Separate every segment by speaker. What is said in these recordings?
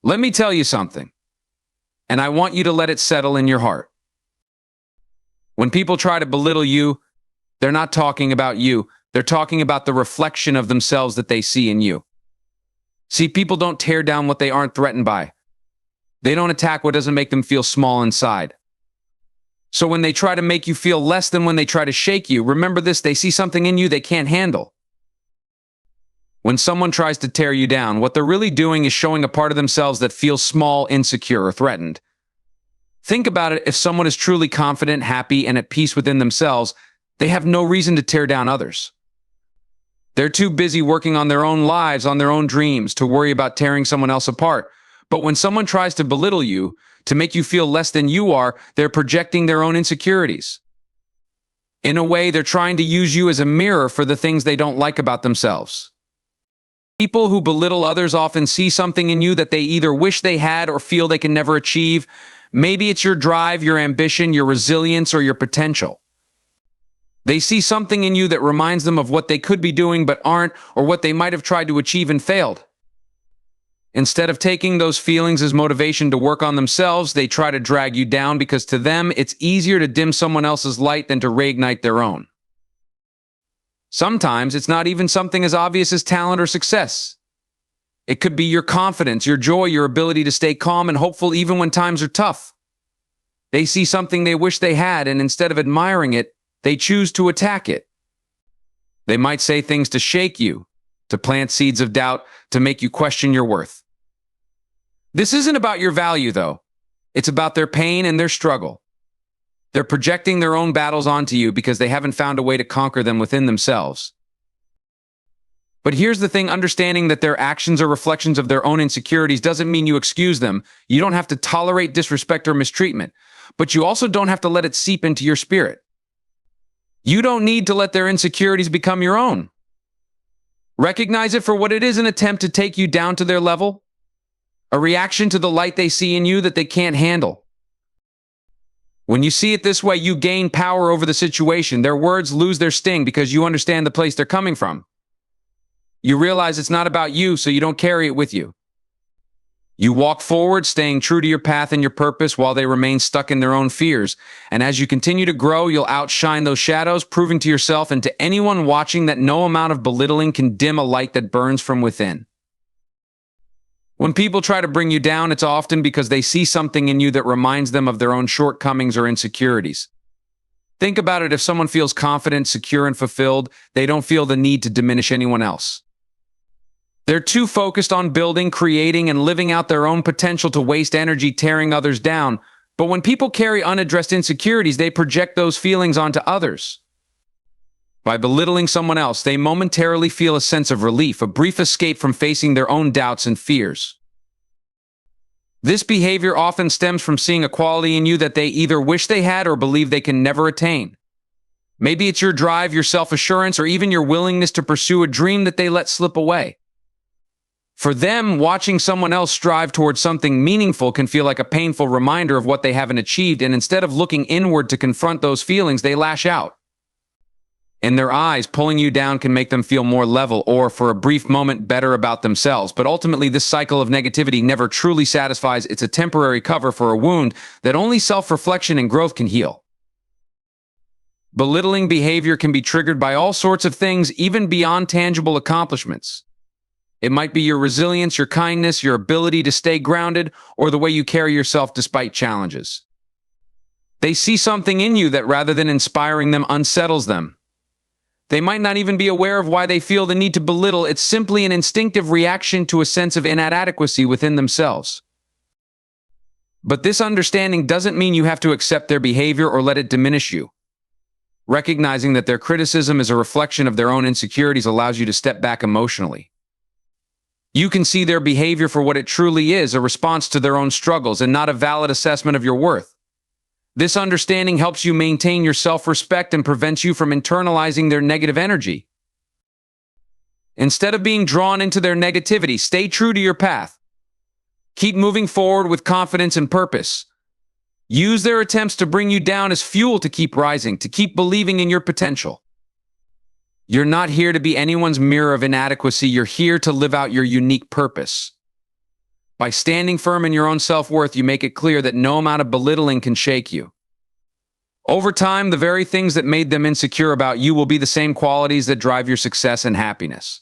Speaker 1: Let me tell you something, and I want you to let it settle in your heart. When people try to belittle you, they're not talking about you. They're talking about the reflection of themselves that they see in you. See, people don't tear down what they aren't threatened by. They don't attack what doesn't make them feel small inside. So when they try to make you feel less than when they try to shake you, remember this, they see something in you they can't handle. When someone tries to tear you down, what they're really doing is showing a part of themselves that feels small, insecure, or threatened. Think about it. If someone is truly confident, happy, and at peace within themselves, they have no reason to tear down others. They're too busy working on their own lives, on their own dreams, to worry about tearing someone else apart. But when someone tries to belittle you, to make you feel less than you are, they're projecting their own insecurities. In a way, they're trying to use you as a mirror for the things they don't like about themselves. People who belittle others often see something in you that they either wish they had or feel they can never achieve. Maybe it's your drive, your ambition, your resilience, or your potential. They see something in you that reminds them of what they could be doing but aren't, or what they might have tried to achieve and failed. Instead of taking those feelings as motivation to work on themselves, they try to drag you down because to them, it's easier to dim someone else's light than to reignite their own. Sometimes it's not even something as obvious as talent or success. It could be your confidence, your joy, your ability to stay calm and hopeful even when times are tough. They see something they wish they had, and instead of admiring it, they choose to attack it. They might say things to shake you, to plant seeds of doubt, to make you question your worth. This isn't about your value, though. It's about their pain and their struggle. They're projecting their own battles onto you because they haven't found a way to conquer them within themselves. But here's the thing, understanding that their actions are reflections of their own insecurities doesn't mean you excuse them. You don't have to tolerate disrespect or mistreatment, but you also don't have to let it seep into your spirit. You don't need to let their insecurities become your own. Recognize it for what it is, an attempt to take you down to their level, a reaction to the light they see in you that they can't handle. When you see it this way, you gain power over the situation. Their words lose their sting because you understand the place they're coming from. You realize it's not about you, so you don't carry it with you. You walk forward, staying true to your path and your purpose while they remain stuck in their own fears. And as you continue to grow, you'll outshine those shadows, proving to yourself and to anyone watching that no amount of belittling can dim a light that burns from within. When people try to bring you down, it's often because they see something in you that reminds them of their own shortcomings or insecurities. Think about it. If someone feels confident, secure, and fulfilled, they don't feel the need to diminish anyone else. They're too focused on building, creating, and living out their own potential to waste energy tearing others down. But when people carry unaddressed insecurities, they project those feelings onto others. By belittling someone else, they momentarily feel a sense of relief, a brief escape from facing their own doubts and fears. This behavior often stems from seeing a quality in you that they either wish they had or believe they can never attain. Maybe it's your drive, your self-assurance, or even your willingness to pursue a dream that they let slip away. For them, watching someone else strive towards something meaningful can feel like a painful reminder of what they haven't achieved, and instead of looking inward to confront those feelings, they lash out. In their eyes, pulling you down can make them feel more level or, for a brief moment, better about themselves. But ultimately, this cycle of negativity never truly satisfies. It's a temporary cover for a wound that only self-reflection and growth can heal. Belittling behavior can be triggered by all sorts of things, even beyond tangible accomplishments. It might be your resilience, your kindness, your ability to stay grounded, or the way you carry yourself despite challenges. They see something in you that, rather than inspiring them, unsettles them. They might not even be aware of why they feel the need to belittle. It's simply an instinctive reaction to a sense of inadequacy within themselves. But this understanding doesn't mean you have to accept their behavior or let it diminish you. Recognizing that their criticism is a reflection of their own insecurities allows you to step back emotionally. You can see their behavior for what it truly is, a response to their own struggles and not a valid assessment of your worth. This understanding helps you maintain your self-respect and prevents you from internalizing their negative energy. Instead of being drawn into their negativity, stay true to your path. Keep moving forward with confidence and purpose. Use their attempts to bring you down as fuel to keep rising, to keep believing in your potential. You're not here to be anyone's mirror of inadequacy. You're here to live out your unique purpose. By standing firm in your own self-worth, you make it clear that no amount of belittling can shake you. Over time, the very things that made them insecure about you will be the same qualities that drive your success and happiness.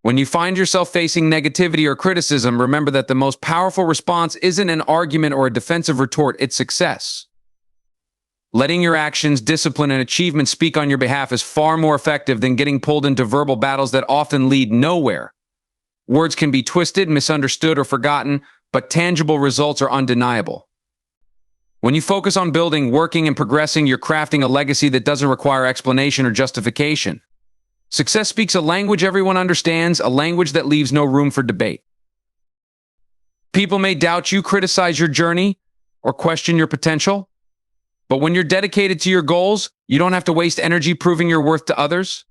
Speaker 1: When you find yourself facing negativity or criticism, remember that the most powerful response isn't an argument or a defensive retort, it's success. Letting your actions, discipline, and achievement speak on your behalf is far more effective than getting pulled into verbal battles that often lead nowhere. Words can be twisted, misunderstood, or forgotten, but tangible results are undeniable. When you focus on building, working, and progressing, you're crafting a legacy that doesn't require explanation or justification. Success speaks a language everyone understands, a language that leaves no room for debate. People may doubt you, criticize your journey, or question your potential. But when you're dedicated to your goals, you don't have to waste energy proving your worth to others.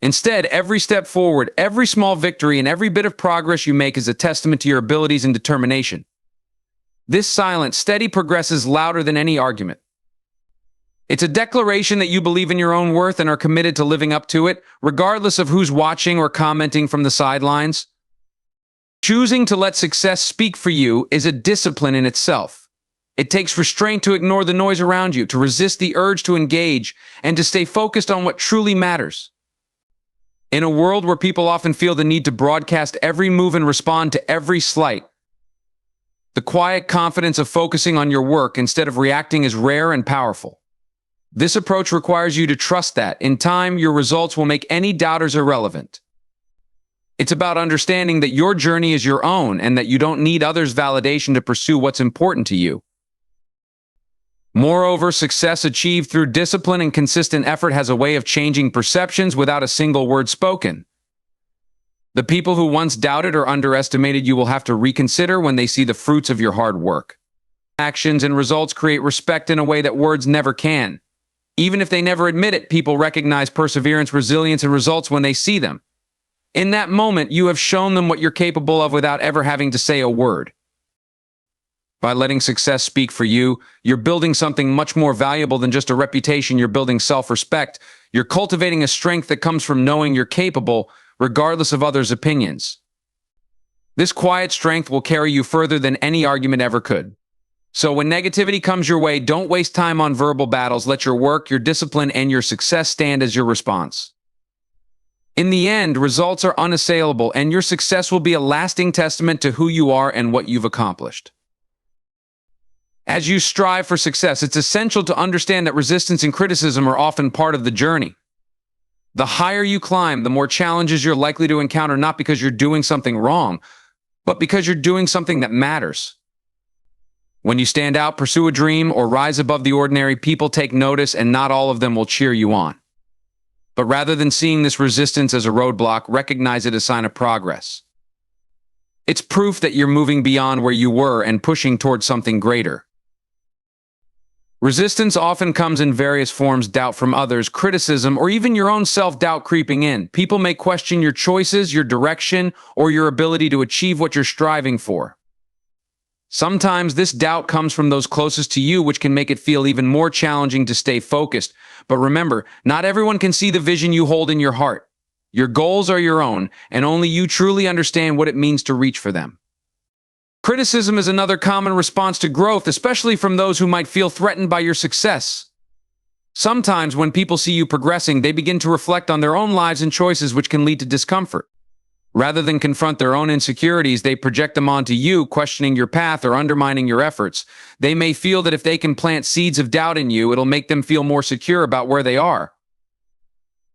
Speaker 1: Instead, every step forward, every small victory, and every bit of progress you make is a testament to your abilities and determination. This silent, steady progress is louder than any argument. It's a declaration that you believe in your own worth and are committed to living up to it, regardless of who's watching or commenting from the sidelines. Choosing to let success speak for you is a discipline in itself. It takes restraint to ignore the noise around you, to resist the urge to engage, and to stay focused on what truly matters. In a world where people often feel the need to broadcast every move and respond to every slight, the quiet confidence of focusing on your work instead of reacting is rare and powerful. This approach requires you to trust that, in time, your results will make any doubters irrelevant. It's about understanding that your journey is your own and that you don't need others' validation to pursue what's important to you. Moreover, success achieved through discipline and consistent effort has a way of changing perceptions without a single word spoken. The people who once doubted or underestimated you will have to reconsider when they see the fruits of your hard work. Actions and results create respect in a way that words never can. Even if they never admit it, people recognize perseverance, resilience, and results when they see them. In that moment, you have shown them what you're capable of without ever having to say a word. By letting success speak for you, you're building something much more valuable than just a reputation. You're building self-respect. You're cultivating a strength that comes from knowing you're capable, regardless of others' opinions. This quiet strength will carry you further than any argument ever could. So when negativity comes your way, don't waste time on verbal battles. Let your work, your discipline, and your success stand as your response. In the end, results are unassailable, and your success will be a lasting testament to who you are and what you've accomplished. As you strive for success, it's essential to understand that resistance and criticism are often part of the journey. The higher you climb, the more challenges you're likely to encounter, not because you're doing something wrong, but because you're doing something that matters. When you stand out, pursue a dream, or rise above the ordinary, people take notice, and not all of them will cheer you on. But rather than seeing this resistance as a roadblock, recognize it as a sign of progress. It's proof that you're moving beyond where you were and pushing towards something greater. Resistance often comes in various forms: doubt from others, criticism, or even your own self-doubt creeping in. People may question your choices, your direction, or your ability to achieve what you're striving for. Sometimes this doubt comes from those closest to you, which can make it feel even more challenging to stay focused. But remember, not everyone can see the vision you hold in your heart. Your goals are your own, and only you truly understand what it means to reach for them. Criticism is another common response to growth, especially from those who might feel threatened by your success. Sometimes when people see you progressing, they begin to reflect on their own lives and choices, which can lead to discomfort. Rather than confront their own insecurities, they project them onto you, questioning your path or undermining your efforts. They may feel that if they can plant seeds of doubt in you, it'll make them feel more secure about where they are.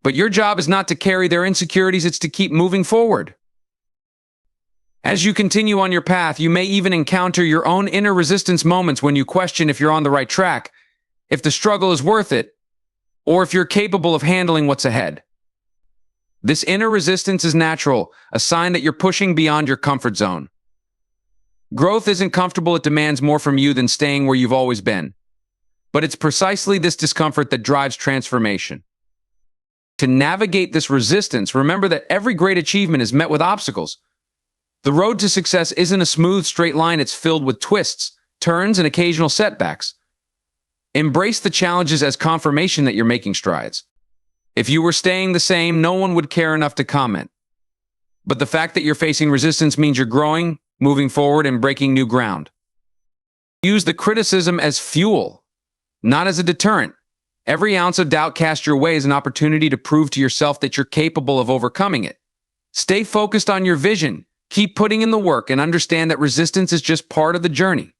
Speaker 1: But your job is not to carry their insecurities, it's to keep moving forward. As you continue on your path, you may even encounter your own inner resistance moments when you question if you're on the right track, if the struggle is worth it, or if you're capable of handling what's ahead. This inner resistance is natural, a sign that you're pushing beyond your comfort zone. Growth isn't comfortable, it demands more from you than staying where you've always been. But it's precisely this discomfort that drives transformation. To navigate this resistance, remember that every great achievement is met with obstacles. The road to success isn't a smooth, straight line, it's filled with twists, turns, and occasional setbacks. Embrace the challenges as confirmation that you're making strides. If you were staying the same, no one would care enough to comment. But the fact that you're facing resistance means you're growing, moving forward, and breaking new ground. Use the criticism as fuel, not as a deterrent. Every ounce of doubt cast your way is an opportunity to prove to yourself that you're capable of overcoming it. Stay focused on your vision, keep putting in the work, and understand that resistance is just part of the journey.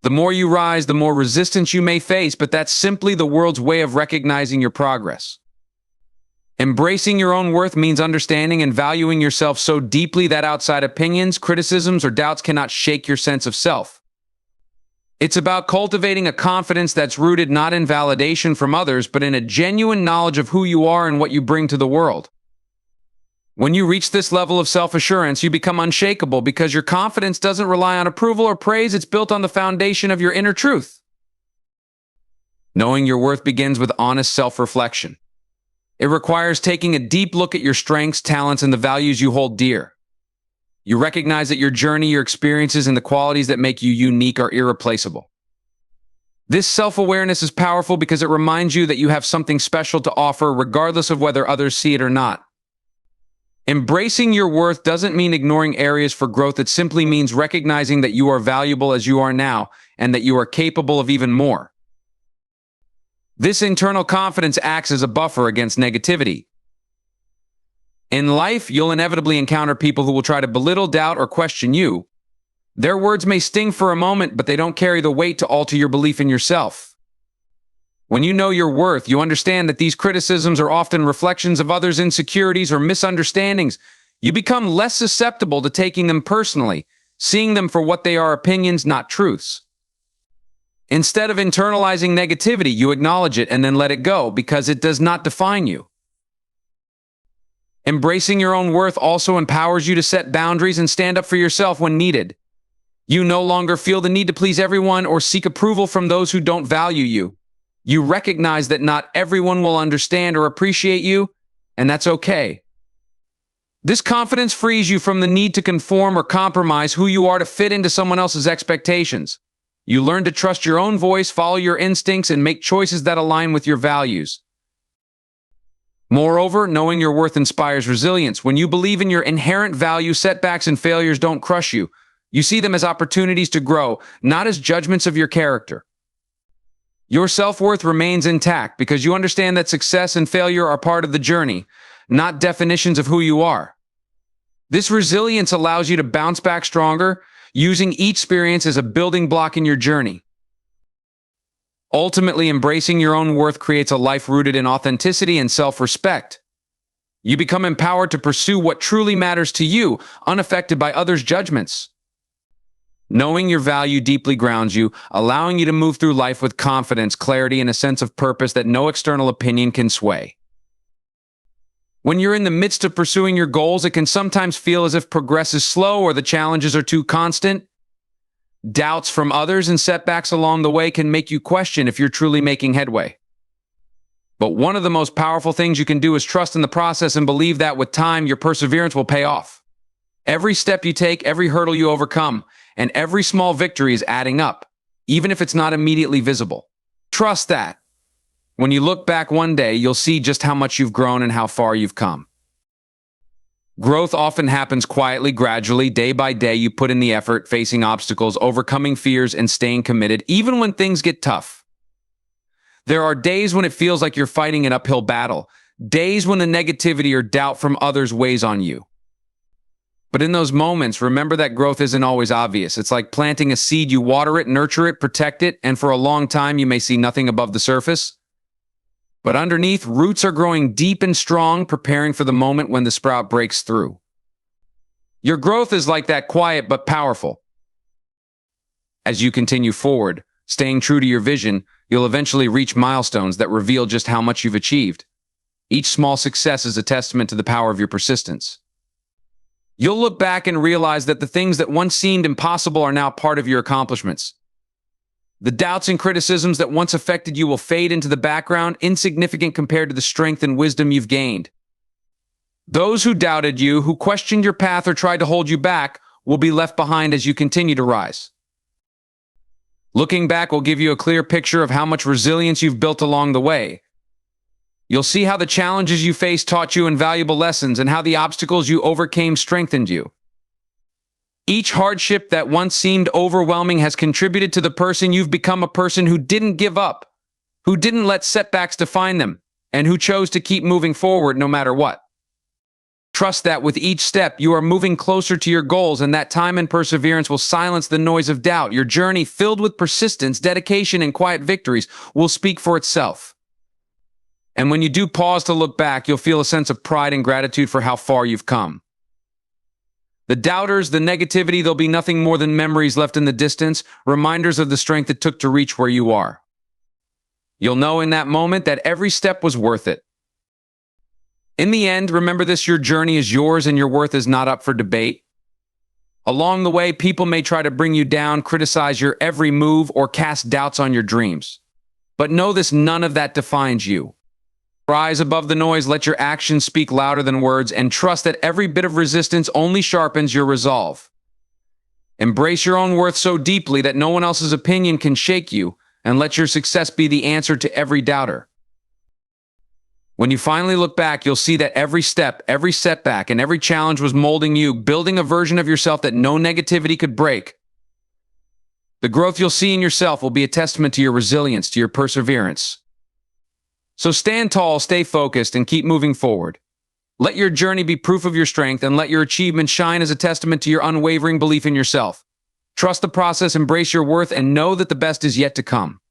Speaker 1: The more you rise, the more resistance you may face, but that's simply the world's way of recognizing your progress. Embracing your own worth means understanding and valuing yourself so deeply that outside opinions, criticisms, or doubts cannot shake your sense of self. It's about cultivating a confidence that's rooted not in validation from others, but in a genuine knowledge of who you are and what you bring to the world. When you reach this level of self-assurance, you become unshakable because your confidence doesn't rely on approval or praise. It's built on the foundation of your inner truth. Knowing your worth begins with honest self-reflection. It requires taking a deep look at your strengths, talents, and the values you hold dear. You recognize that your journey, your experiences, and the qualities that make you unique are irreplaceable. This self-awareness is powerful because it reminds you that you have something special to offer regardless of whether others see it or not. Embracing your worth doesn't mean ignoring areas for growth. It simply means recognizing that you are valuable as you are now and that you are capable of even more. This internal confidence acts as a buffer against negativity. In life, you'll inevitably encounter people who will try to belittle, doubt, or question you. Their words may sting for a moment, but they don't carry the weight to alter your belief in yourself. When you know your worth, you understand that these criticisms are often reflections of others' insecurities or misunderstandings. You become less susceptible to taking them personally, seeing them for what they are: opinions, not truths. Instead of internalizing negativity, you acknowledge it and then let it go because it does not define you. Embracing your own worth also empowers you to set boundaries and stand up for yourself when needed. You no longer feel the need to please everyone or seek approval from those who don't value you. You recognize that not everyone will understand or appreciate you, and that's okay. This confidence frees you from the need to conform or compromise who you are to fit into someone else's expectations. You learn to trust your own voice, follow your instincts, and make choices that align with your values. Moreover, knowing your worth inspires resilience. When you believe in your inherent value, setbacks and failures don't crush you. You see them as opportunities to grow, not as judgments of your character. Your self-worth remains intact because you understand that success and failure are part of the journey, not definitions of who you are. This resilience allows you to bounce back stronger, using each experience as a building block in your journey. Ultimately, embracing your own worth creates a life rooted in authenticity and self-respect. You become empowered to pursue what truly matters to you, unaffected by others' judgments. Knowing your value deeply grounds you, allowing you to move through life with confidence, clarity, and a sense of purpose that no external opinion can sway. When you're in the midst of pursuing your goals, it can sometimes feel as if progress is slow or the challenges are too constant. Doubts from others and setbacks along the way can make you question if you're truly making headway. But one of the most powerful things you can do is trust in the process and believe that with time, your perseverance will pay off. Every step you take, every hurdle you overcome, and every small victory is adding up, even if it's not immediately visible. Trust that. When you look back one day, you'll see just how much you've grown and how far you've come. Growth often happens quietly, gradually, day by day. You put in the effort, facing obstacles, overcoming fears, and staying committed, even when things get tough. There are days when it feels like you're fighting an uphill battle, days when the negativity or doubt from others weighs on you. But in those moments, remember that growth isn't always obvious. It's like planting a seed. You water it, nurture it, protect it, and for a long time you may see nothing above the surface. But underneath, roots are growing deep and strong, preparing for the moment when the sprout breaks through. Your growth is like that, quiet but powerful. As you continue forward, staying true to your vision, you'll eventually reach milestones that reveal just how much you've achieved. Each small success is a testament to the power of your persistence. You'll look back and realize that the things that once seemed impossible are now part of your accomplishments. The doubts and criticisms that once affected you will fade into the background, insignificant compared to the strength and wisdom you've gained. Those who doubted you, who questioned your path or tried to hold you back, will be left behind as you continue to rise. Looking back will give you a clear picture of how much resilience you've built along the way. You'll see how the challenges you faced taught you invaluable lessons and how the obstacles you overcame strengthened you. Each hardship that once seemed overwhelming has contributed to the person you've become, a person who didn't give up, who didn't let setbacks define them, and who chose to keep moving forward no matter what. Trust that with each step, you are moving closer to your goals, and that time and perseverance will silence the noise of doubt. Your journey, filled with persistence, dedication, and quiet victories, will speak for itself. And when you do pause to look back, you'll feel a sense of pride and gratitude for how far you've come. The doubters, the negativity, they'll be nothing more than memories left in the distance, reminders of the strength it took to reach where you are. You'll know in that moment that every step was worth it. In the end, remember this: your journey is yours and your worth is not up for debate. Along the way, people may try to bring you down, criticize your every move, or cast doubts on your dreams. But know this: none of that defines you. Rise above the noise, let your actions speak louder than words, and trust that every bit of resistance only sharpens your resolve. Embrace your own worth so deeply that no one else's opinion can shake you, and let your success be the answer to every doubter. When you finally look back, you'll see that every step, every setback, and every challenge was molding you, building a version of yourself that no negativity could break. The growth you'll see in yourself will be a testament to your resilience, to your perseverance. So stand tall, stay focused, and keep moving forward. Let your journey be proof of your strength, and let your achievements shine as a testament to your unwavering belief in yourself. Trust the process, embrace your worth, and know that the best is yet to come.